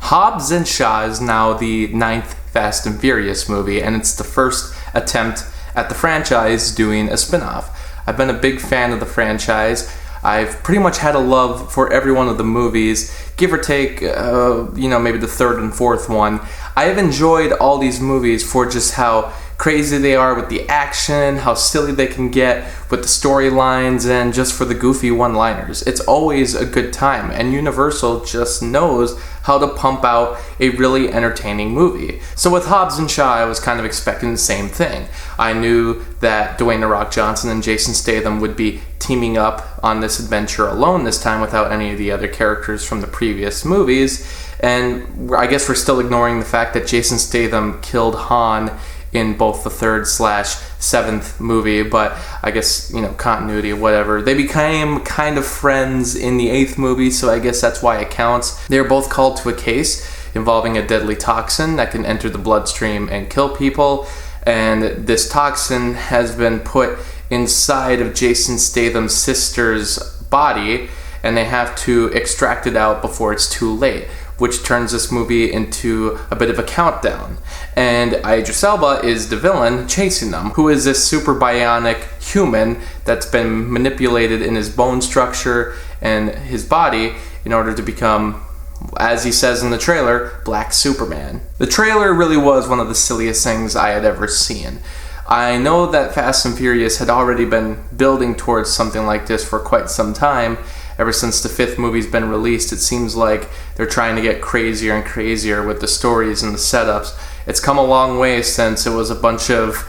Hobbs and Shaw is now the 9th Fast and Furious movie, and it's the first attempt at the franchise doing a spin-off. I've been a big fan of the franchise. I've pretty much had a love for every one of the movies, give or take, maybe the third and fourth one. I have enjoyed all these movies for just how crazy they are with the action, how silly they can get with the storylines, and just for the goofy one-liners. It's always a good time, and Universal just knows how to pump out a really entertaining movie. So with Hobbs and Shaw, I was kind of expecting the same thing. I knew that Dwayne "The Rock" Johnson and Jason Statham would be teaming up on this adventure alone this time without any of the other characters from the previous movies. And I guess we're still ignoring the fact that Jason Statham killed Han in both the 3rd/7th movie, but I guess, continuity or whatever. They became kind of friends in the 8th movie, so I guess that's why it counts. They're both called to a case involving a deadly toxin that can enter the bloodstream and kill people, and this toxin has been put inside of Jason Statham's sister's body, and they have to extract it out before it's too late, which turns this movie into a bit of a countdown. And Idris Elba is the villain chasing them, who is this super bionic human that's been manipulated in his bone structure and his body in order to become, as he says in the trailer, Black Superman. The trailer really was one of the silliest things I had ever seen. I know that Fast and Furious had already been building towards something like this for quite some time. Ever since the 5th movie's been released, it seems like they're trying to get crazier and crazier with the stories and the setups. It's come a long way since it was a bunch of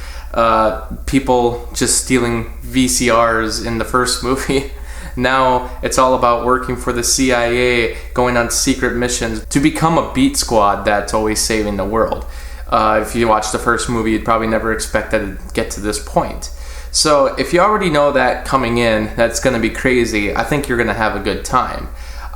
people just stealing VCRs in the first movie. Now it's all about working for the CIA, going on secret missions to become a beat squad that's always saving the world. If you watch the first movie, you'd probably never expect that it'd get to this point. So if you already know that coming in, that's going to be crazy, I think you're going to have a good time.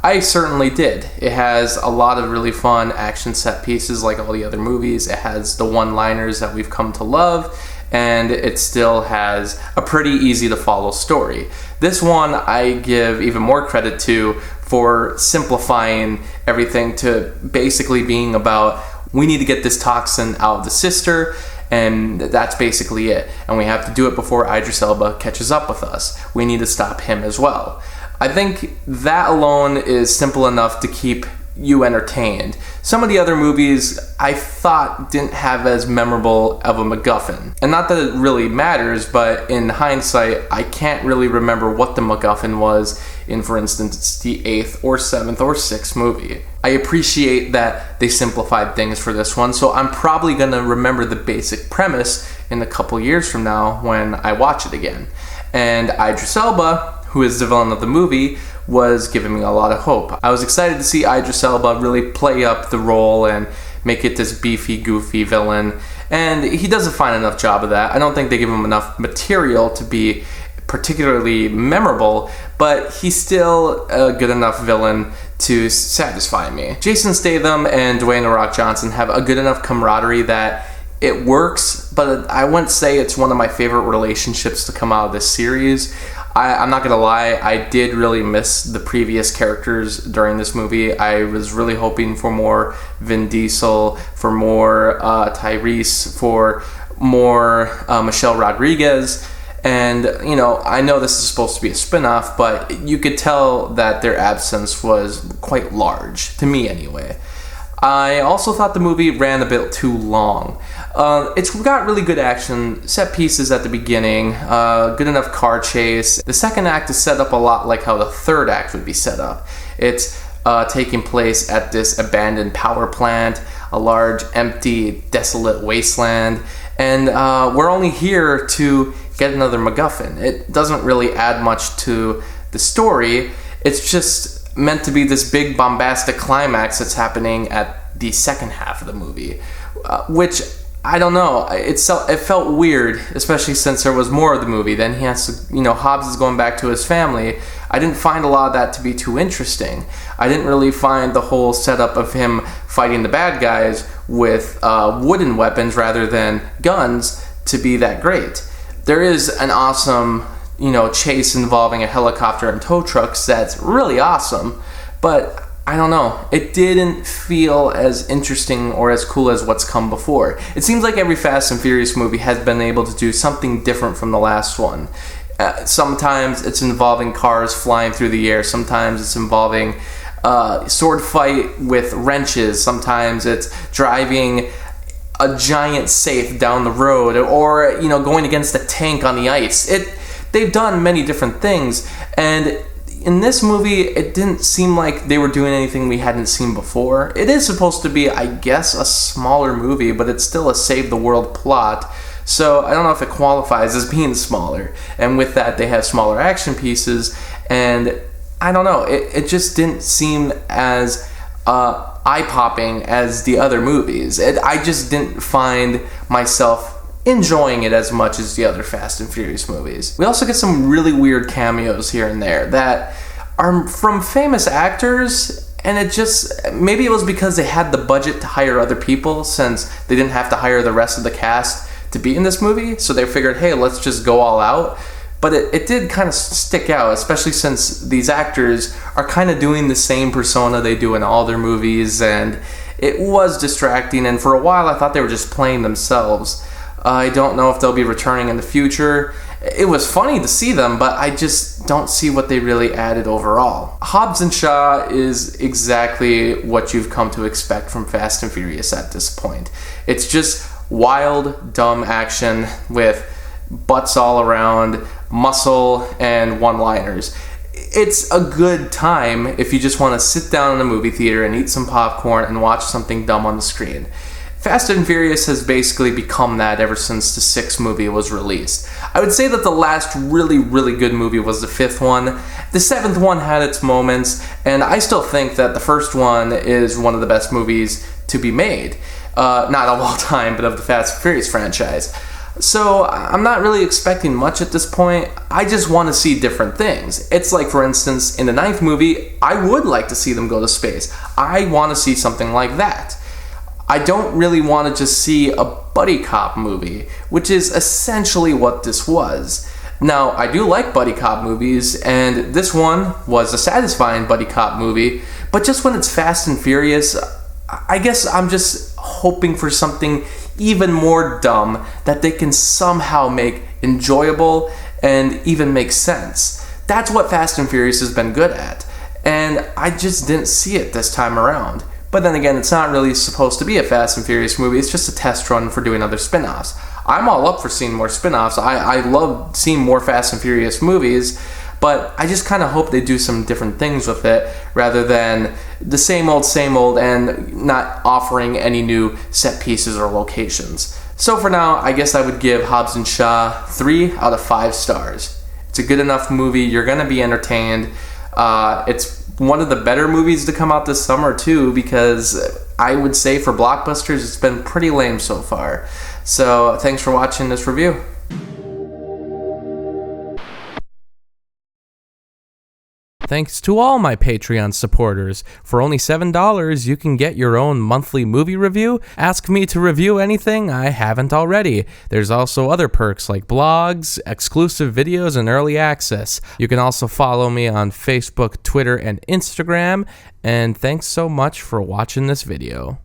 I certainly did. It has a lot of really fun action set pieces like all the other movies. It has the one-liners that we've come to love, and it still has a pretty easy to follow story. This one I give even more credit to for simplifying everything to basically being about, we need to get this toxin out of the sister, and that's basically it. And we have to do it before Idris Elba catches up with us. We need to stop him as well. I think that alone is simple enough to keep you entertained. Some of the other movies I thought didn't have as memorable of a MacGuffin. And not that it really matters, but in hindsight, I can't really remember what the MacGuffin was in, for instance, the 8th or 7th or 6th movie. I appreciate that they simplified things for this one, so I'm probably going to remember the basic premise in a couple years from now when I watch it again. And Idris Elba, who is the villain of the movie, was giving me a lot of hope. I was excited to see Idris Elba really play up the role and make it this beefy, goofy villain, and he does a fine enough job of that. I don't think they give him enough material to be particularly memorable, but he's still a good enough villain to satisfy me. Jason Statham and Dwayne "The Rock" Johnson have a good enough camaraderie that it works, but I wouldn't say it's one of my favorite relationships to come out of this series. I'm not gonna lie, I did really miss the previous characters during this movie. I was really hoping for more Vin Diesel, for more Tyrese, for more Michelle Rodriguez. And, I know this is supposed to be a spin-off, but you could tell that their absence was quite large, to me anyway. I also thought the movie ran a bit too long. It's got really good action, set pieces at the beginning, good enough car chase. The second act is set up a lot like how the third act would be set up. It's taking place at this abandoned power plant, a large, empty, desolate wasteland, and we're only here to get another MacGuffin. It doesn't really add much to the story. It's just meant to be this big bombastic climax that's happening at the second half of the movie, which I don't know. It felt weird, especially since there was more of the movie. Then he has to, Hobbs is going back to his family. I didn't find a lot of that to be too interesting. I didn't really find the whole setup of him fighting the bad guys with wooden weapons rather than guns to be that great. There is an awesome, chase involving a helicopter and tow trucks that's really awesome, but I don't know, it didn't feel as interesting or as cool as what's come before. It seems like every Fast and Furious movie has been able to do something different from the last one. Sometimes it's involving cars flying through the air, sometimes it's involving sword fight with wrenches, sometimes it's driving a giant safe down the road, or going against a tank on the ice. They've done many different things, and in this movie it didn't seem like they were doing anything we hadn't seen before. It is supposed to be, I guess, a smaller movie, but it's still a save the world plot, so I don't know if it qualifies as being smaller. And with that, they have smaller action pieces, and I don't know, it just didn't seem as eye-popping as the other movies. I just didn't find myself enjoying it as much as the other Fast and Furious movies. We also get some really weird cameos here and there that are from famous actors, and maybe it was because they had the budget to hire other people since they didn't have to hire the rest of the cast to be in this movie, so they figured, hey, let's just go all out. But it did kind of stick out, especially since these actors are kind of doing the same persona they do in all their movies, and it was distracting, and for a while I thought they were just playing themselves. I don't know if they'll be returning in the future. It was funny to see them, but I just don't see what they really added overall. Hobbs and Shaw is exactly what you've come to expect from Fast and Furious at this point. It's just wild, dumb action with butts all around, muscle, and one-liners. It's a good time if you just want to sit down in a movie theater and eat some popcorn and watch something dumb on the screen. Fast and Furious has basically become that ever since the 6th movie was released. I would say that the last really, really good movie was the 5th one. The 7th one had its moments, and I still think that the first one is one of the best movies to be made. Not of all time, but of the Fast and Furious franchise. So I'm not really expecting much at this point. I just want to see different things. It's like, for instance, in the 9th movie, I would like to see them go to space. I want to see something like that. I don't really want to just see a buddy cop movie, which is essentially what this was. Now, I do like buddy cop movies, and this one was a satisfying buddy cop movie, but just when it's Fast and Furious, I guess I'm just hoping for something even more dumb that they can somehow make enjoyable and even make sense. That's what Fast and Furious has been good at, and I just didn't see it this time around. But then again, it's not really supposed to be a Fast and Furious movie, it's just a test run for doing other spin-offs. I'm all up for seeing more spin-offs. I love seeing more Fast and Furious movies, but I just kind of hope they do some different things with it rather than the same old and not offering any new set pieces or locations. So for now, I guess I would give Hobbs and Shaw 3 out of 5 stars. It's a good enough movie. You're going to be entertained. It's one of the better movies to come out this summer too, because I would say for blockbusters, it's been pretty lame so far. So thanks for watching this review. Thanks to all my Patreon supporters. For only $7, you can get your own monthly movie review. Ask me to review anything I haven't already. There's also other perks like blogs, exclusive videos, and early access. You can also follow me on Facebook, Twitter, and Instagram. And thanks so much for watching this video.